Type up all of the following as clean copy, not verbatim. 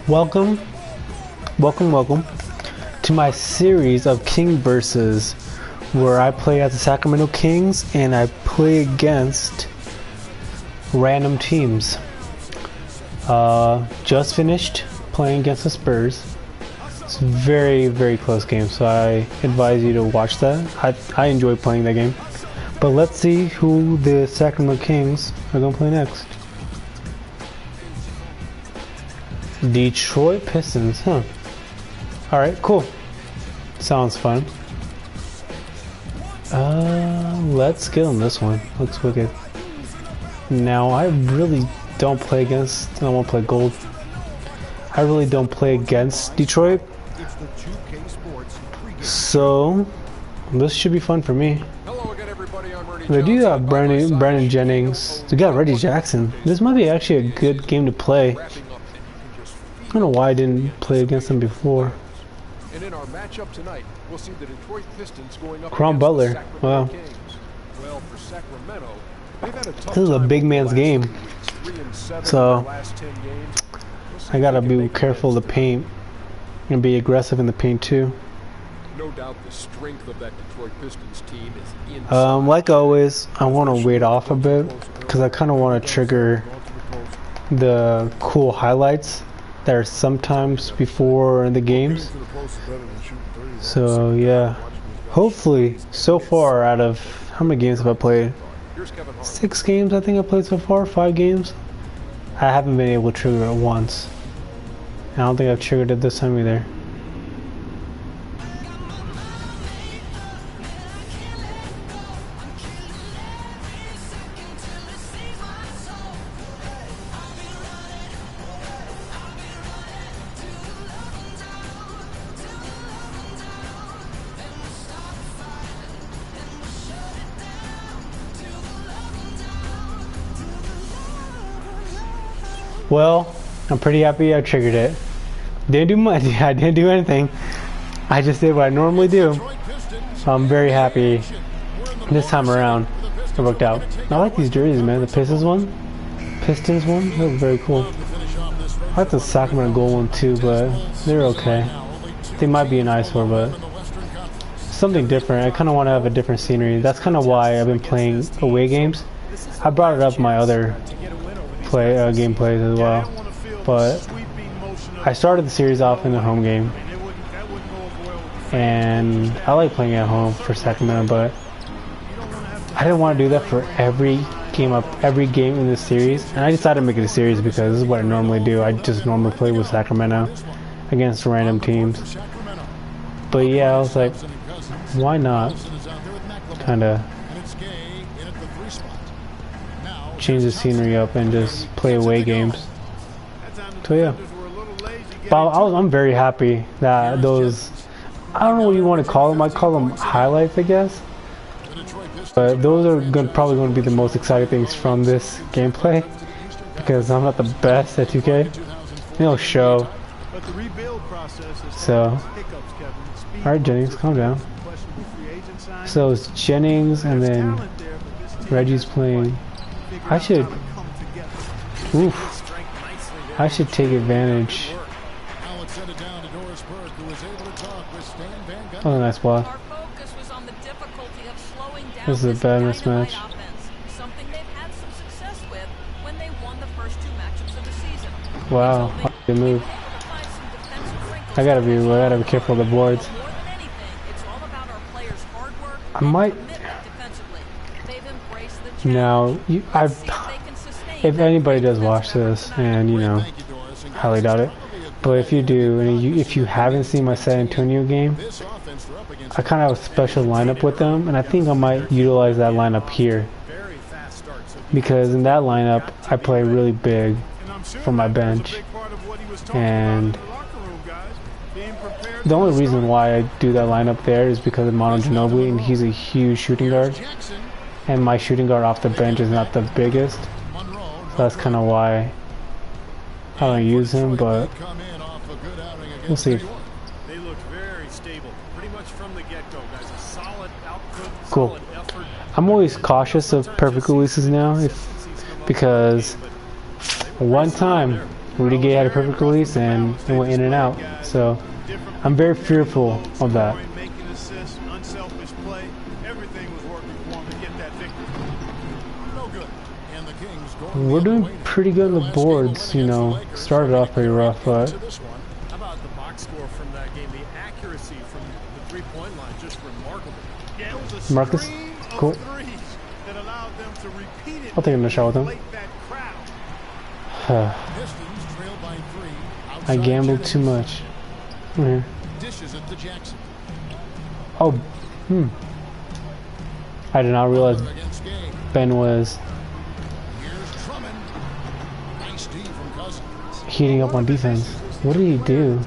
Welcome, welcome to my series of King versus, where I play as the Sacramento Kings and I play against random teams. Just finished playing against the Spurs. It's a very close game, so I advise you to watch that. I enjoy playing that game. But let's see who the Sacramento Kings are going to play next. Detroit Pistons, huh? Alright, cool. Sounds fun. Let's get on this one. Looks wicked. Now, I really don't play against... I won't play gold. I really don't play against Detroit. So, this should be fun for me. They do have Brandon Jennings. They got Reggie Jackson. This might be actually a good game to play. I don't know why I didn't play against them before. And in our matchup tonight, we'll see the Detroit Pistons going up Cron Butler. Wow. Well, for Sacramento, they've had a tough this is a big man's game. So I gotta be careful of the paint and be aggressive in the paint too. No doubt the strength of that Detroit Pistons team is inside. Like always, I want to wait off a bit because I kind of want to trigger the cool highlights that are sometimes before the games. So yeah, hopefully so far out of how many games have I played? 6 games I think I played so far, 5 games. I haven't been able to trigger it once. I don't think I've triggered it this time either. Well, I'm pretty happy I triggered it. Didn't do much. I didn't do anything. I just did what I normally do. So I'm very happy this time around it worked out. I like these jerseys, man. The Pistons one. That was very cool. I like the Sacramento gold one too, but they're okay. They might be an eyesore, but something different. I kind of want to have a different scenery. That's kind of why I've been playing away games. I brought it up in my other gameplays as well, but I started the series off in the home game, and I like playing at home for Sacramento, but I didn't want to do that for every game in this series, and I decided to make it a series because this is what I normally do. I just normally play with Sacramento against random teams, but yeah, I was like, why not kind of change the scenery up and just play away games. So yeah, but I'm very happy that those, I don't know what you want to call them, I call them highlights I guess, but those are probably going to be the most exciting things from this gameplay because I'm not the best at 2K. It'll show. So alright, Jennings, calm down. So it's Jennings and then Reggie's playing. I should take advantage. Oh, nice block. This is a bad mismatch. Wow, good move. I gotta be careful of the boards. I might. Now, if anybody does watch this, and you know, highly doubt it, but if you do, and if you haven't seen my San Antonio game, I kind of have a special lineup with them, and I think I might utilize that lineup here. Because in that lineup, I play really big for my bench, and the only reason why I do that lineup there is because of Manu Ginobili, and he's a huge shooting guard. And my shooting guard off the bench is not the biggest, so that's kind of why I don't use him, but we'll see. Cool. I'm always cautious of perfect releases now, because One time, Rudy Gay had a perfect release and it went in and out. So I'm very fearful of that. We're doing pretty good on the boards, you know. Started off pretty rough, but How about the box score from that game? The accuracy from the three-point line, just remarkable. Yeah, it was a Marcus, cool. that allowed them to repeat it. I'll take a shot with him. I gambled too much. Here. Oh, I did not realize Ben was heating up on defense. What did he do?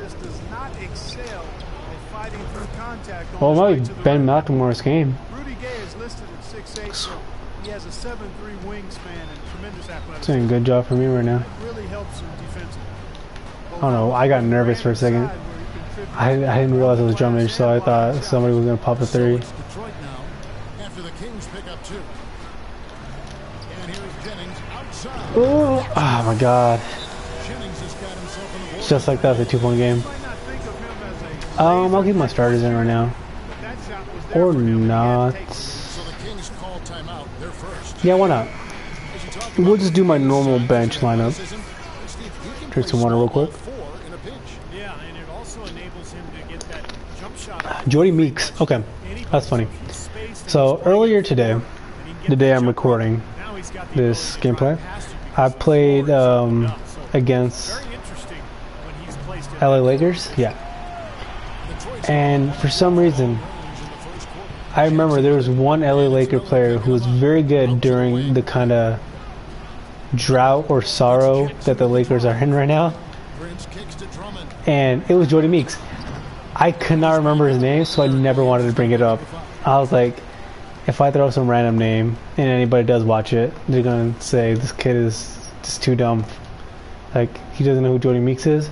Well, it might be Ben McLemore's game. Rudy Gay is listed at 6'8". He has a 7'3" wingspan and tremendous athleticism. Doing a good job for me right now. Really helps him defensively. I don't know, I got nervous for a second. I didn't realize it was drummage, so I thought somebody was going to pop a three. Detroit now after the Kings pick up 2. And here's Jennings outside. Ooh, oh my god. Jennings has got himself in the It's just like that, the 2-point game. I'll keep my starters in right now. Or not. So the Kings call timeout. They're first. Yeah, why not? We'll just do my normal bench lineup. Drink some water real quick. Yeah, and it also enables him to get that jump shot. Jody Meeks. Okay, that's funny. So earlier today, the day I'm recording this gameplay, I played against LA Lakers. Yeah. And for some reason, I remember there was one LA Laker player who was very good during the kind of drought or sorrow that the Lakers are in right now. And it was Jody Meeks. I could not remember his name, so I never wanted to bring it up. I was like, if I throw some random name and anybody does watch it, they're going to say this kid is just too dumb. Like, he doesn't know who Jody Meeks is.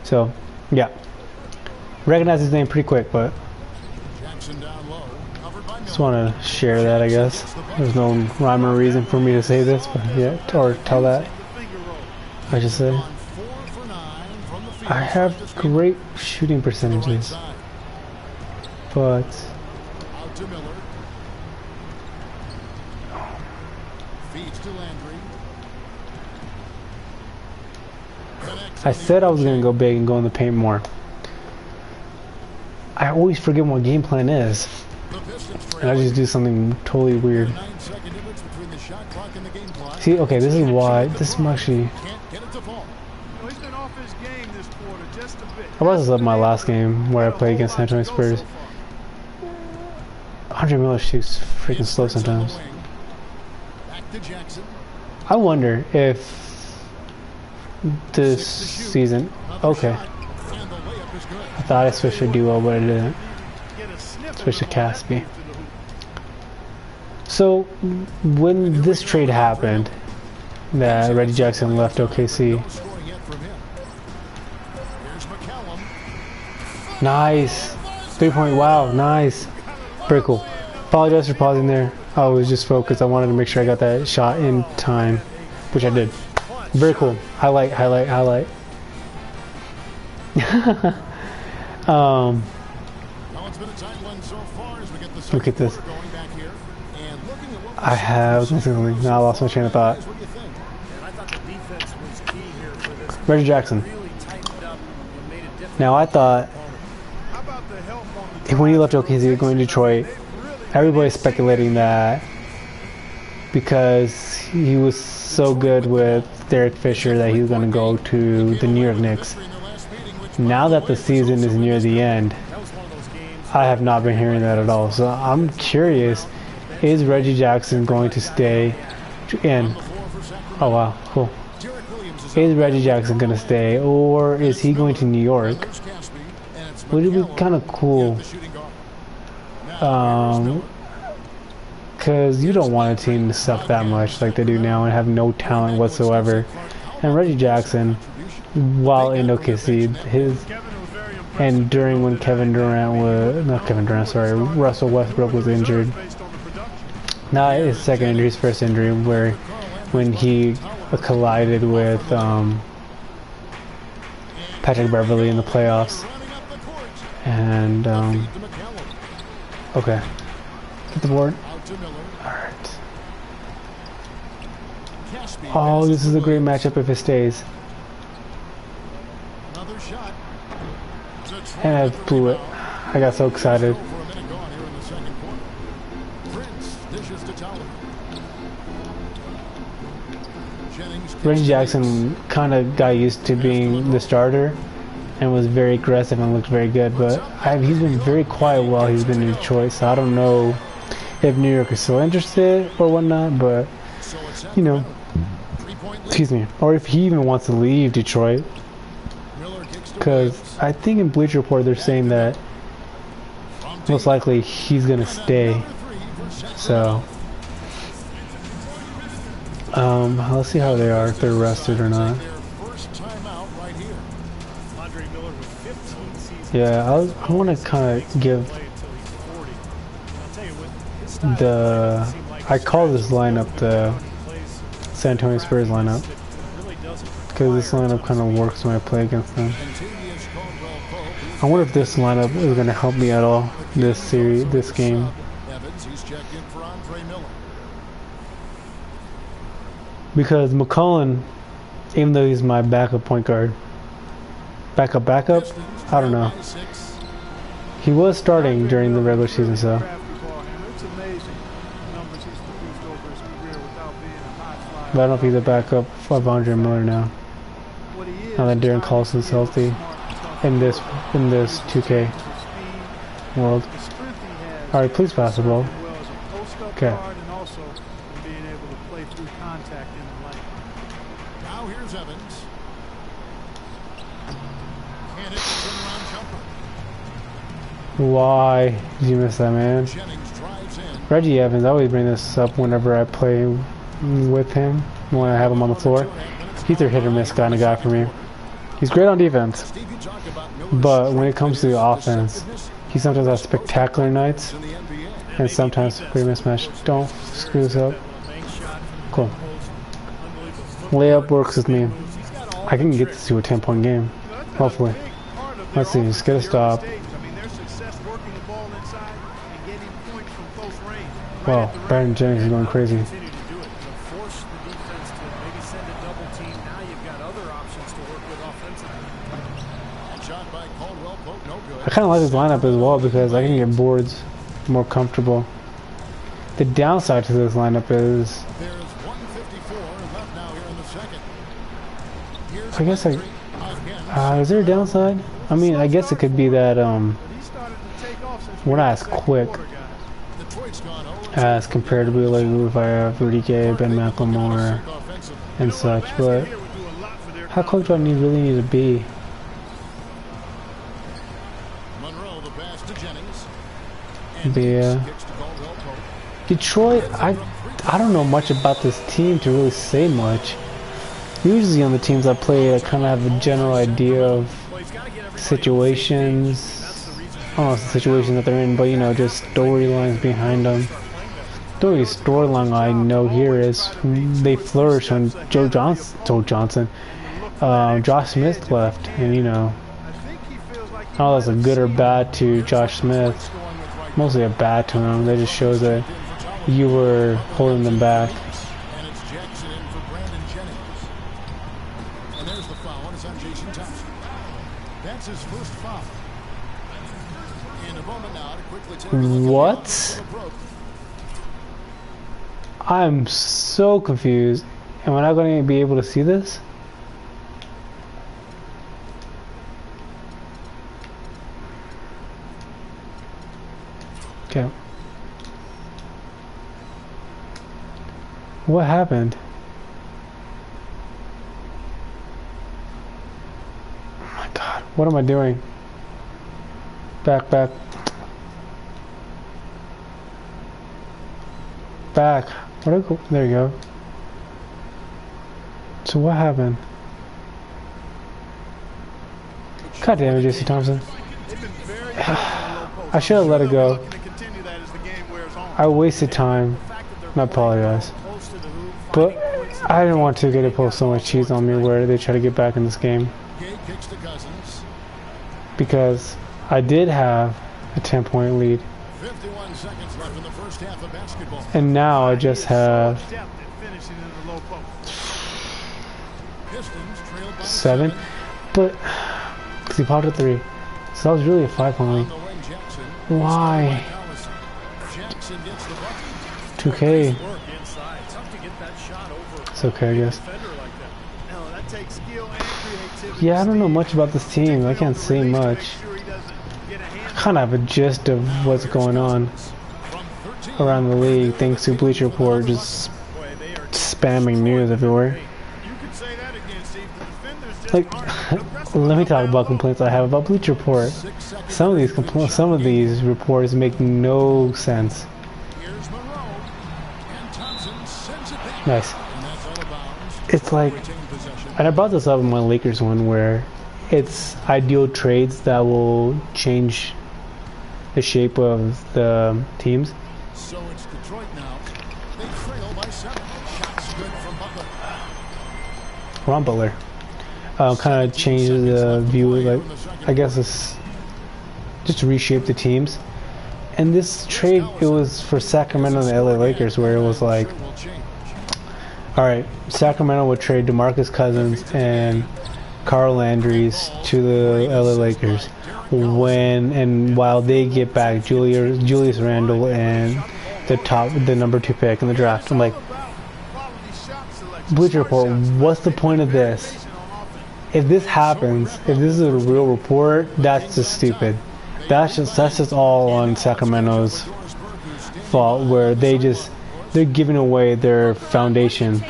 So, yeah. Recognize his name pretty quick, but just want to share that, I guess. There's no rhyme or reason for me to say this, but yeah, or tell that. I just say I have great shooting percentages, but I said I was gonna go big and go in the paint more. I always forget what game plan is, and I just do something totally weird. See, okay, this is why. This is actually. I was up my last game where I played against San Antonio Spurs. Andre Miller shoots freaking slow sometimes. I wonder if this season. Okay. I thought I switched to duo, but I didn't. Switched to Caspi. So, when this trade happened, that Reggie Jackson left OKC. Nice! 3-point, wow, nice! Very cool. Apologize for pausing there. I was just focused. I wanted to make sure I got that shot in time, which I did. Very cool. Highlight, highlight, highlight. Look at this. I lost my train of thought. Reggie Jackson. Now I thought when he left OKC going to Detroit, everybody's speculating that because he was so good with Derek Fisher that he was going to go to the New York Knicks. Now that the season is near the end, I have not been hearing that at all. So I'm curious, is Reggie Jackson going to stay in? Oh wow, cool. Is Reggie Jackson going to stay, or is he going to New York? Would it be kind of cool? Because you don't want a team to suck that much like they do now and have no talent whatsoever. And Reggie Jackson, while in OKC, and during when Russell Westbrook was injured. Not his second injury, his first injury, when he collided with Patrick Beverly in the playoffs. Running up the court. And Feed to McCallum. okay, get the board. Out to Miller. All right. Caspi Oh, passes this is to a great Williams. matchup if it stays. Another shot. Detroit And I with the blew it. rebound. I got so excited. Over a minute gone here in the second quarter. Prince dishes to Towler. Jennings Reggie Jackson kind of got used to being the starter and was very aggressive and looked very good, but he's been very quiet while he's been in Detroit, so I don't know if New York is still interested or whatnot, but, So it's you know, 3-point lead. excuse me, or if he even wants to leave Detroit, Miller kicks to because Williams. I think in Bleacher Report they're saying that From most deep. likely he's going to stay, Another three for Sacramento. so let's see how they are, if they're rested or not. Their first timeout right here. Andre Miller with 15 seasons. Yeah, I want to kind of give Play until he's 40. I'll tell you what, his style the, seemed like I call this lineup the he plays San Antonio Spurs lineup, it really doesn't because this lineup kind of works when I play against them. Contagious Caldwell Pope. I wonder if this lineup is going to help me at all this series, this game, Evans, he's checked in for Andre Miller. because McCullen, even though he's my backup point guard, backup, Pistons I don't trail know. by 6. He was starting during the regular season, so Basketball hammer. It's amazing the numbers he's produced over his career without being a high flyer. but I don't know if he's a backup of Andre Miller now. What he is Now that is Darren highly Collison's skilled, healthy smart, in this tough, 2K his speed, world. the strength he has. All right, please pass the ball. as well as a post-up Okay. guard and also in being able to play through contact in the lane. Now here's Evans. And it's a turnaround jumper. Why did you miss that, man? Jennings drives in. Reggie Evans, I always bring this up whenever I play with him, when I have him on the floor. He's a hit or miss kind of guy for me. He's great on defense, Steve, you talk about Miller's but when it comes to the offense, decisiveness he sometimes has spectacular nights in the NBA. and sometimes great mismatch. Don't screw this up. Cool. Layup works with me. I can get this to a 10-point game, hopefully. Let's see, just get a stop. I mean, their success working the ball inside and getting points from close range. Wow, Brandon Jennings is going crazy. Continue to do it. Force the defense to maybe send a double team. Now you've got other options to work with offensively. And shot by Caldwell Pope, no good. I kind of like this lineup as well because I can get boards more comfortable. The downside to this lineup is, There's 1:54 left now here in the second. Here's I guess Landry again. is there a downside? I mean, I guess it could be that But he started to take off since we're not as second quick quarter, guys. Detroit's gone 0 as compared to like if I have Rudy Gay, Ben McLemore, and such. But Here would do a lot for their how quick do I really need to be? Monroe, the pass to Jennings. Yeah. Kicks to Caldwell Pope. Detroit, I don't know much about this team to really say much. Usually on the teams I play, I kind of have a general idea of Well, he's got to get everybody situations. That's the reason. I don't know if it's the situation that they're in, but you know, just storylines behind them. The only storyline I know here is they flourished when Josh Smith left, and you know, I think he feels like I don't know if that's a good or bad to Josh Smith. Mostly a bad to him. That just shows that you were holding them back. And it's Jackson in for Brandon Jennings. And there's the foul. It's on Jason Thompson. That's his first foul. In a moment now to quickly take a look at What? the broke. I'm so confused. Am I not going to be able to see this? Okay. What happened? Oh my god, what am I doing? Back, back. Back. Where'd I go? There you go. So what happened? God damn it, J.C. Thompson. they've been very good in the low post. I should have let it go. Looking to continue that as the game wears on. I wasted time. I apologize. Close to the hoop. But I didn't want to get to pull so much cheese on me where they try to get back in this game. Gay kicks to Cousins. Because I did have a 10-point lead. 51 seconds left in the first half of basketball. And now I just have Depth at finishing in the low post. Pistons trailed by 7. But, because he popped a 3. So that was really a 5-point on lead. the wing, Jackson. Why? Jackson gets the bucket. 2K. Work inside. Tough to get that shot over It's okay, I guess. a defender like that. No, that takes skill and creativity. Yeah, I don't know much about this team. I can't say much. Kind of have a gist of what's going on around the league thanks to Bleacher Report just Boy, they are spamming news everywhere. You could say that again, Steve. The defenders just Like, aren't aggressive let me enough. talk about complaints I have about Bleacher Report. Some of these reports make no sense. Here's Monroe. And Thompson sends it back. Nice. And that's out of bounds. It's like, Retain possession. and I brought this up in my Lakers one where it's ideal trades that will change the shape of the teams. So it's Detroit now. They trail by 7. Shots good from Butler. Ron Butler kind of changes the view, like, I guess it's just to reshape the teams. And this trade, it was for Sacramento and the LA Lakers, where it was like, Will change. alright, Sacramento would trade DeMarcus Cousins and Carl Landry's to the LA Lakers while they get back Julius Randle and the number 2 pick in the draft. I'm like, Bleacher Report, what's the point of this? If this happens, if this is a real report, that's just stupid. That's just all on Sacramento's fault, where they're giving away their foundation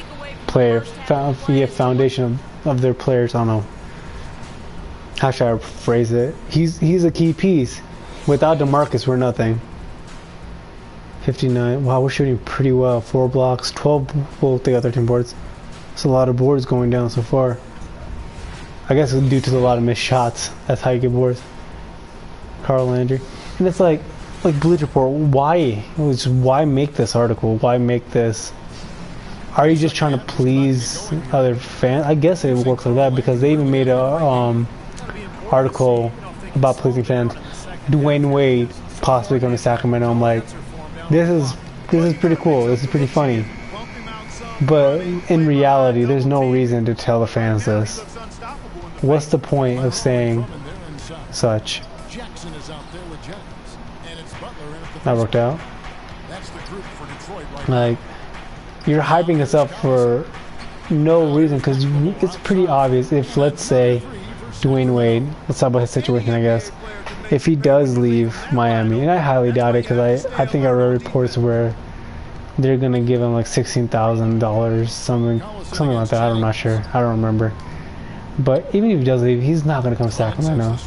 foundation of their players. I don't know how should I phrase it. He's a key piece. Without DeMarcus, we're nothing. 59. Wow, we're shooting pretty well. 4 blocks, 12. Well, they got 13 boards. It's a lot of boards going down so far. I guess it's due to a lot of missed shots. That's how you get boards. Carl Landry. And it's like Bleacher Report, why make this article? Why make this? Are you just trying to please other fans? I guess it works like that, because they even made a article about pleasing fans. Dwayne Wade possibly going to Sacramento. I'm like, this is pretty cool. This is pretty funny. But in reality, there's no reason to tell the fans this. What's the point of saying such? Jackson is out there with Jennings. And it's Butler in at the That worked out. That's the group for Detroit right Like, you're hyping us up for no reason, because it's pretty obvious. If, let's say, Dwayne Wade, let's talk about his situation, I guess. If he does leave Miami, and I highly doubt it, because I think I read reports where they're going to give him like $16,000, something like that. I'm not sure. I don't remember. But even if he does leave, he's not going to come to Sacramento.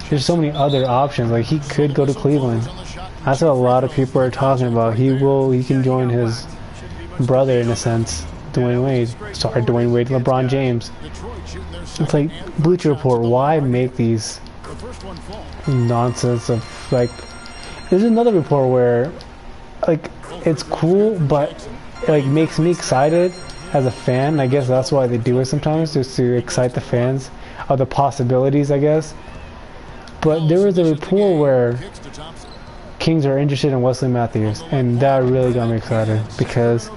There's so many other options. Like, he could go to Cleveland. That's what a lot of people are talking about. He can join his brother in a sense, Dwayne Wade. Sorry, Dwayne Wade, LeBron James. It's like, Bleacher Report, why make these nonsense of, like, there's another report where, like, it's cool, but it, like, makes me excited as a fan. I guess that's why they do it sometimes, just to excite the fans of the possibilities, I guess. But there was a report where Kings are interested in Wesley Matthews, and that really got me excited, because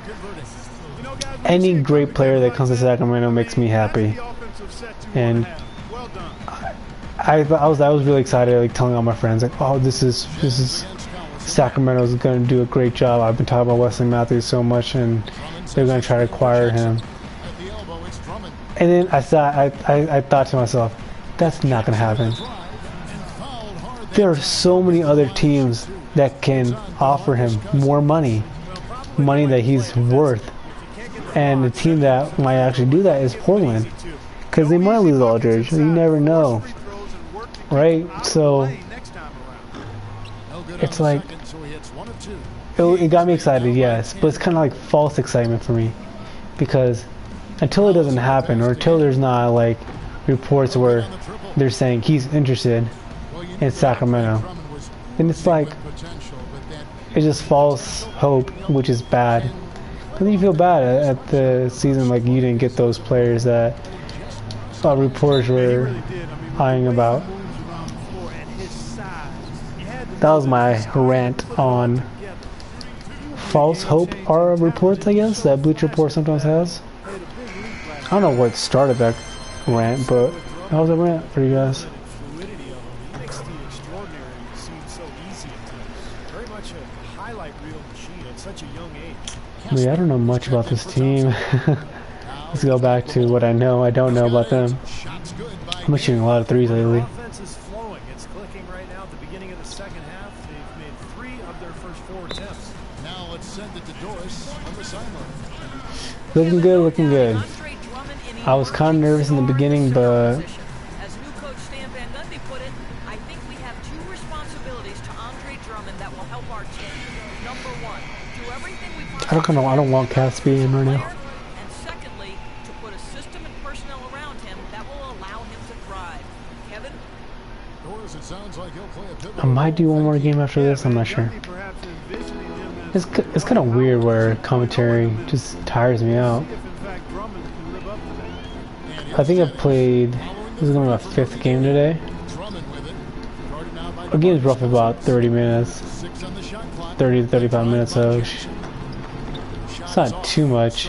any great player that comes to Sacramento makes me happy. And I was really excited, like, telling all my friends, like, oh, this is Sacramento's going to do a great job. I've been talking about Wesley Matthews so much, and they're going to try to acquire him. And then I thought to myself, that's not going to happen. There are so many other teams that can offer him more money that he's worth. And the team that might actually do that is Portland, because they might lose Aldridge. You never know, right? So it's like, it got me excited, yes, but it's kind of like false excitement for me, because until it doesn't happen, or until there's not, like, reports where they're saying he's interested in Sacramento, then it's like, it's just false hope, which is bad. I think you feel bad at the season, like you didn't get those players that reporters were eyeing about. That was my rant on false hope reports, I guess, that Bleacher Report sometimes has. I don't know what started that rant, but that was a rant for you guys. I don't know much about this team. Let's go back to what I know. I don't know about them. I'm shooting a lot of threes lately. Offense is flowing. It's clicking right now at the beginning of the second half. They've made 3 of their first 4 attempts. Now let's send it to Doris on the sideline. Looking good, looking good. I was kind of nervous in the beginning, but as new coach Stan Van Gundy put it, I think we have 2 responsibilities to Andre Drummond that will help our team. Number 1, do everything we possibly I don't want Caspi in right now. and secondly, to put a system and personnel around him that will allow him to thrive. Kevin? Doris, it sounds like he'll play a pivot. I might do one more game after this, I'm not sure. It's kind of weird where commentary just tires me out. I think I've played, this is going to be my 5th game today. Our game's roughly about 30 minutes, 30 to 35 minutes, so it's not too much.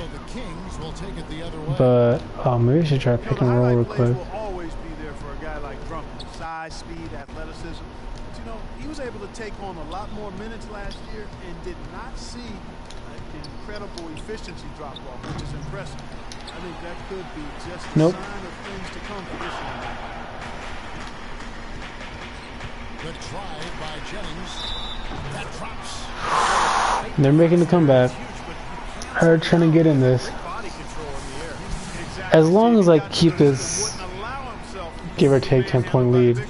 But maybe I should try to pick and roll real quick. Will always be there for a guy like Drummond. Size, speed, athleticism. But you know, he was able to take on a lot more minutes last year and did not see an incredible efficiency drop off, which is impressive. I think that could be just a Nope. sign of things to come for this year. The drive by Jennings. That drops. They're making the comeback. They're trying to get in this. As long as I keep this, give or take 10-point lead,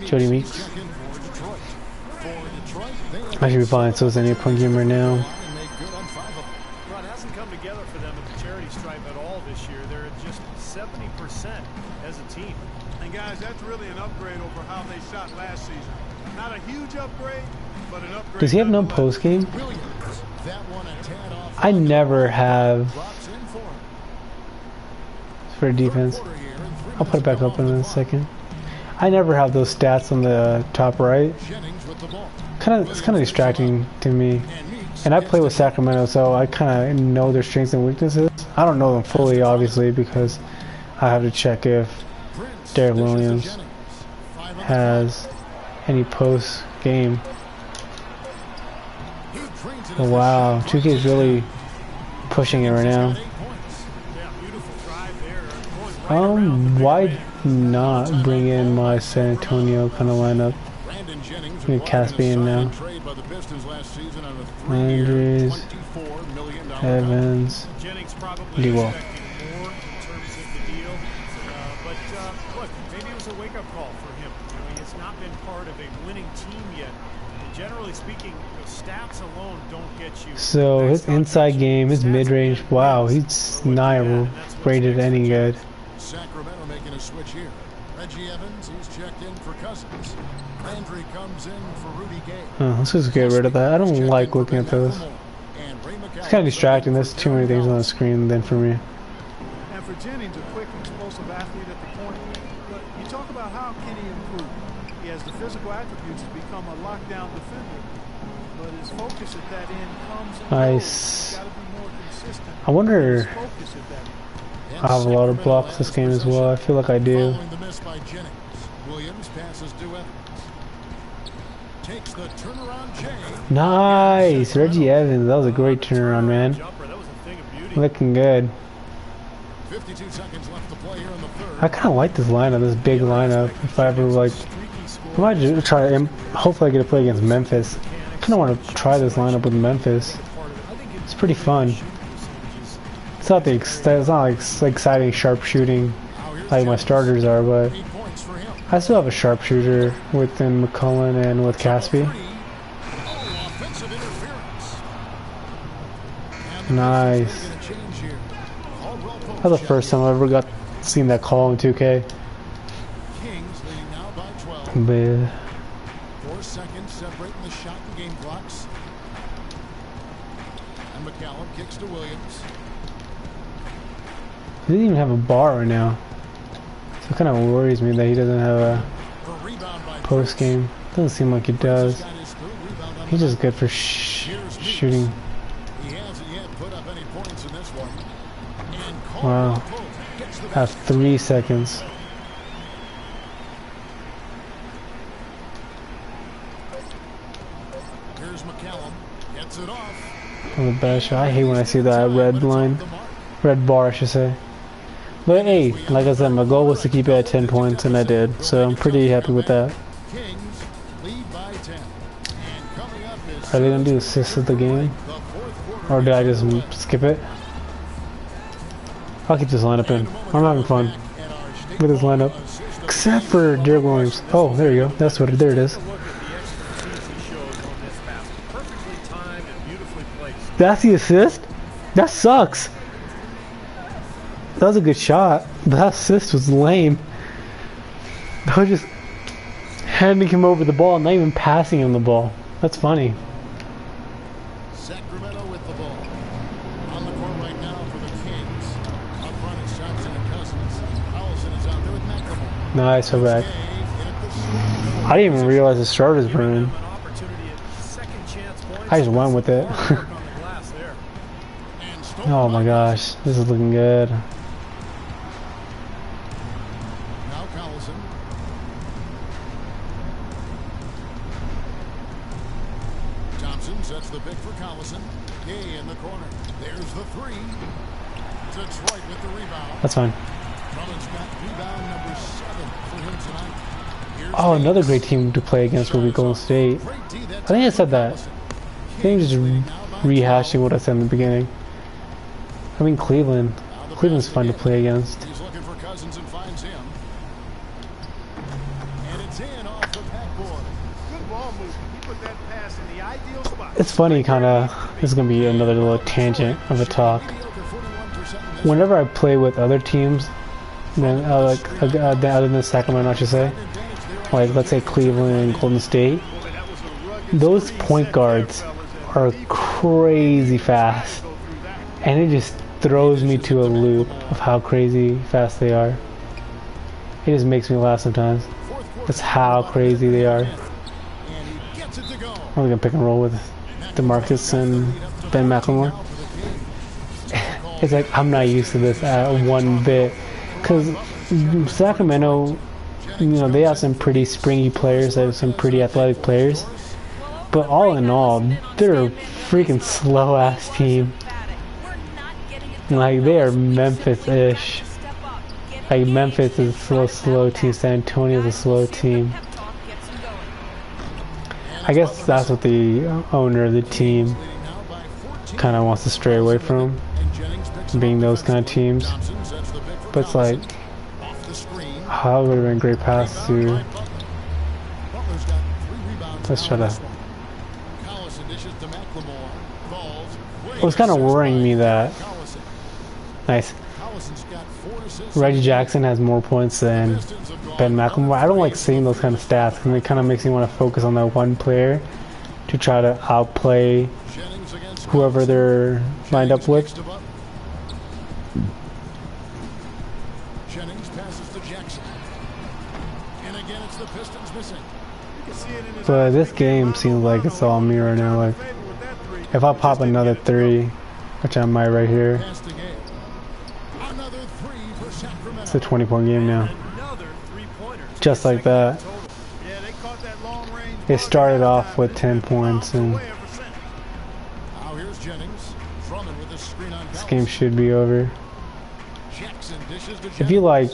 Jody Meeks, I should be fine. So it's an 8-point game right now. Well, it hasn't come together for them at the charity stripe at all this year. They're at just 70% as a team. And guys, that's really an upgrade over how they shot last season. Not a huge upgrade, but an upgrade. Does he have no post game? I never have for defense. I'll put it back up in a second. I never have those stats on the top right. It's kind of distracting to me. And I play with Sacramento, so I kind of know their strengths and weaknesses. I don't know them fully, obviously, because I have to check if Derek Williams has any post game. Oh, wow, 2K is really pushing it right now. Why not bring in my San Antonio kind of lineup? Get Caspi in now. Andrews, Evans, Dewell. Look, maybe it was a wake-up call for him. He has not been part of a winning team yet. And generally speaking, stats alone don't get you. So his inside game, his mid-range, wow, he's not rated any good. Sacramento making a switch here. Reggie Evans, he's checked in for Cousins. Landry comes in for Rudy Gay. Oh, let's just get rid of that. I don't like looking at those. It's kind of distracting. There's too many things on the screen then for me. And for Jennings, a quick, explosive athlete at the point. But you talk about how can he improve? He has the physical attributes to become a lockdown defender. But his focus at that end comes and Nice. goes. He's got to be more consistent. I wonder. His focus at that end. I have a lot of blocks this game as well. I feel like I do. Following the miss by Jennings. Williams passes to Evans. Takes the turnaround Jay. Nice, Reggie Evans. That was a great turnaround, man. Jumper, that was a thing of beauty. Looking good. 52 seconds left to play here in the third. I kind of like this lineup, this big lineup. If I ever like, I might just try to. Hopefully, I get to play against Memphis. I kind of want to try this lineup with Memphis. It's pretty fun. It's not like exciting sharp shooting like my starters are, but I still have a sharpshooter within McCullough and with Caspi. Nice. That's the first time I ever seen that call in 2K. Kings leading now by 12. But 4 seconds separating the shot and game clocks. And McCallum kicks to Williams. He doesn't even have a bar right now. So it kind of worries me that he doesn't have a The rebound by post game. Doesn't seem like he does. got his third rebound on He's the just good for shooting. He hasn't yet put up any points in this one. And Wow. Caldwell Pope gets the I have 3 seconds. Here's McCallum. Gets it off. On the bad shot. I hate when I see that red line. Red bar, I should say. But hey, like I said, my goal was to keep it at 10 points, and I did. So I'm pretty happy with that. Kings lead by 10. And coming up is Are they going to do assists of the game? the fourth quarter. Or did I just skip it? I'll keep this lineup in. I'm having fun At our state with this lineup. Except for Derek Williams. Oh, there you go. That's what there it is. Look at the expertise he shows on this pass. Perfectly timed and beautifully placed. That's the assist? That sucks. That was a good shot. But that assist was lame. That was just handing him over the ball, not even passing him the ball. That's funny. Sacramento with the ball. On the court right now for the Kings. Up front is Johnson and Cousins. Allison is out there with McLemore. Nice, so bad. Gay hit it the short. I didn't even realize the starters were in. An opportunity at second chance points. I just went with it. Hard work on the glass there. And stolen Oh my by gosh, this is looking good. Now Collison. Thompson sets the pick for Collison. Gay in the corner. There's the three. Detroit with the rebound. That's fine. Drummond's got rebound number 7 for him tonight. Here's Oh, Davis. another great team to play against will be Golden State. Great D that I think I said that. I think I'm just rehashing what I said in the beginning. I mean Cleveland. Cleveland's fun to play against. He's looking for Cousins and finds him. And it's in off the backboard. Good ball movement. He put that pass in the ideal spot. It's funny, kind of. This is gonna be another little tangent of a talk. Mediocre 41% in this Whenever I play with other teams, then other than Sacramento, I should say, like let's say Cleveland and Golden State, Boy, that was a rugged those 3 point set guards there, fellas, are and crazy fast, go through that. and it just throws me to a loop of how crazy fast they are. It just makes me laugh sometimes. fourth quarter. That's how crazy they are. And he gets it to go. I'm gonna pick and roll with DeMarcus and Ben McLemore. It's like I'm not used to this one bit, because Sacramento, you know, they have some pretty springy players, they have some pretty athletic players, but all in all, they're a freaking slow ass team. Like they are Memphis-ish. Like Memphis is a slow team. San Antonio is a slow team. I guess that's what the owner of the team kind of wants to stray away from, being those kind of teams. But it's like, how would have been a great pass to. Let's try to. It was kind of worrying me that. Nice. Reggie Jackson has more points than Ben McLemore. I don't like seeing those kind of stats, and it kind of makes me want to focus on that one player to try to outplay whoever they're lined up with. Jennings passes to Jackson. And again, it's the Pistons missing. You can see it in his But eyes. this game seems like it's all me right now. Like, Faded with that three. if I pop another 3, which I might right here, Pass to Gay. Another three for Sacramento. it's a 20-point game now. Another three-pointer. Just like that. Yeah, they caught that long range. They ball started that off time, with and 10 they points, and bounced away ever since. Now here's Jennings. Drummond with a screen on this Collins. game should be over. Jackson dishes to If you Jennings. like,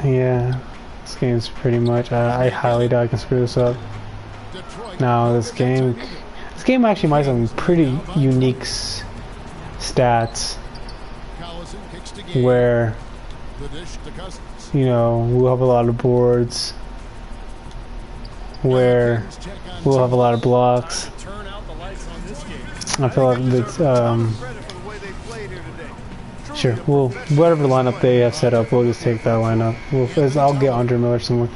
yeah, this game's pretty much. I highly doubt I can screw this up. Detroit Now this game actually might have some pretty unique stats Collison kicks to Gay. where, The dish to Cousins. you know, we'll have a lot of boards, where Kings check on we'll have a lot of blocks. Turn out the lights on this game. I feel like it's Credit for the way they played here today. Truly sure. a Well, professional whatever lineup they have set up, we'll just take that lineup. I'll get Andre Miller somewhere.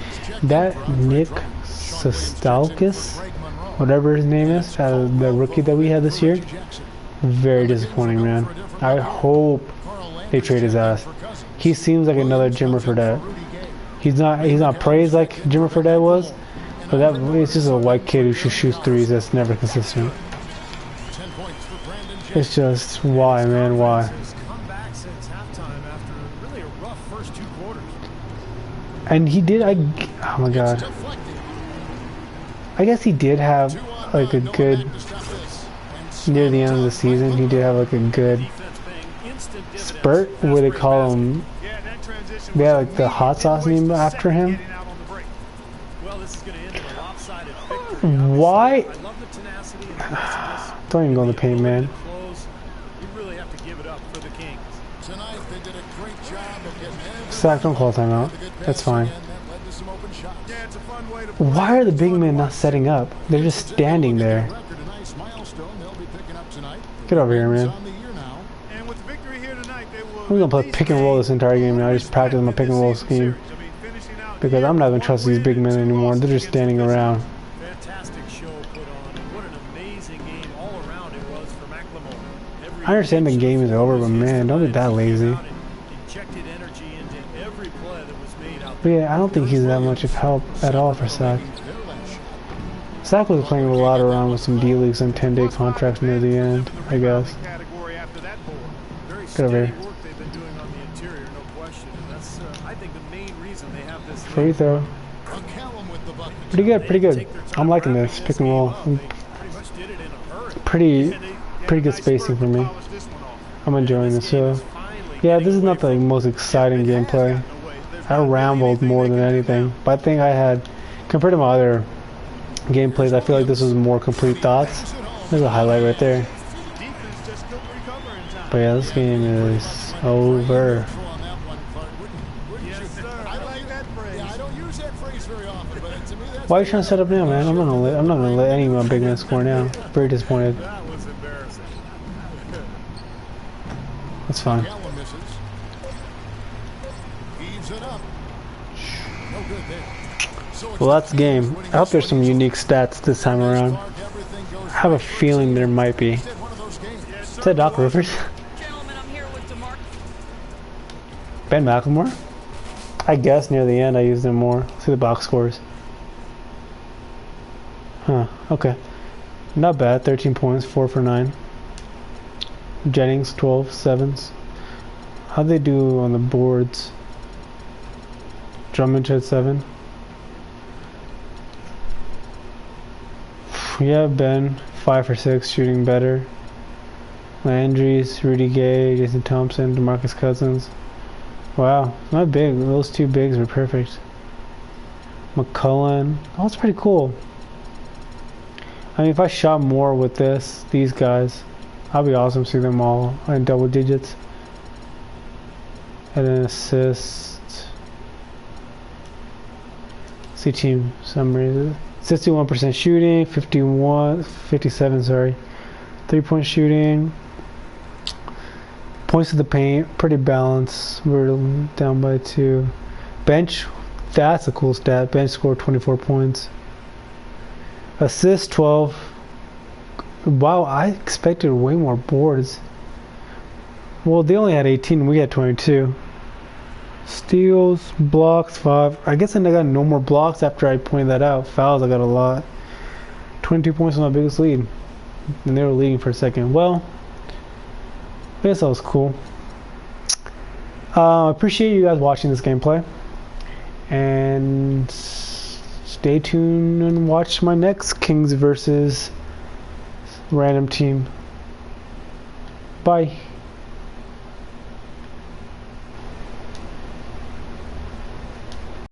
That Nick Sostalkis, Greg Monroe. whatever his name is, the rookie that we had this year, Jackson. Very disappointing, man. I hope they trade his ass. He seems like another Jimmer Fredette. He's not praised like Jimmer Fredette was, but that it's just a white kid who just shoots threes that's never consistent. It's just why, man, why? Has come back since halftime after really a rough first 2 quarters. And he did, oh my god. I guess he did have like a good, near the end of the season, he did have like a good Defense paying instant dividends. spurt where they call him, Yeah, that transition they had was like the hot sauce name after him. getting out on the break. Well, this is going to end in a lopsided victory. Why? I love the tenacity and the aggressiveness. Don't even go in the paint, man. Close. You really have to give it up for the Kings. Tonight they did a great job of getting every Sack, don't call timeout. That's fine. and that led to some open shots. Yeah, it's a fun way to Why are the big men not setting up? They're just standing there. Record, a nice milestone they'll be picking up tonight. Get over here, man. It's on the year now. And with the victory here tonight, they will I'm gonna play pick and roll this entire game now. I just practice my pick and roll scheme because I'm not gonna trust these big men anymore. They're just standing around. Fantastic show put on, and what an amazing game all around it was for McLemore. Every I understand the game is over, but man, don't be that lazy. Injected energy into every play that was made out But yeah, I don't think he's that much of help at all for Sack. Sack was playing a lot around with some D-Leagues and 10-day contracts near the end, I guess. very Get over steady here. work they've been doing on the interior, no question. And that's, I think, the main reason they have this Free lead. throw. McCallum with the bucket. Pretty good, pretty good. I'm liking this pick and roll. Pretty much did it in a hurry. Pretty good spacing for me. I'm enjoying this. So yeah, this is not the most exciting gameplay. I rambled more than anything, but I think I had, compared to my other gameplays, I feel like this was more complete thoughts. There's a highlight right there. But yeah, this game is over. On that one, Clark. I like that phrase. Yeah, I don't use that phrase very often, but to me that's Why are you trying to set up now, man? I'm not gonna let any of my big men score now. Very disappointed. That was embarrassing. That's fine. McCallum misses. Heaves it up. No good there. So Well, that's the game. I hope there's some unique stats this time around. everything goes I have a feeling there might be. one of those games. Is that Doc Rivers? Gentlemen, I'm here with DeMar. Ben McLemore? I guess near the end I used him more. See the box scores. Huh, okay. Not bad, 13 points, 4 for 9. Jennings, 12, 7s. How'd they do on the boards? Drummond had 7. Yeah, Ben, 5 for 6, shooting better. Landry's, Rudy Gay, Jason Thompson, DeMarcus Cousins. Wow, not big. Those two bigs were perfect. McCullen. Oh, that's pretty cool. I mean, if I shot more with these guys, I'll be awesome. See them all in double digits. And then assist. See team summaries. 61% shooting, 57, sorry. 3-point shooting. Points to the paint, pretty balanced. We're down by 2. Bench, that's a cool stat. Bench scored 24 points. Assist 12. Wow, I expected way more boards. Well, they only had 18, we had 22. Steals, blocks, 5. I guess I got no more blocks after I pointed that out. Fouls, I got a lot. 22 points was my biggest lead. And they were leading for a second. Well, I guess that was cool. I appreciate you guys watching this gameplay. And stay tuned and watch my next Kings versus random team. Bye.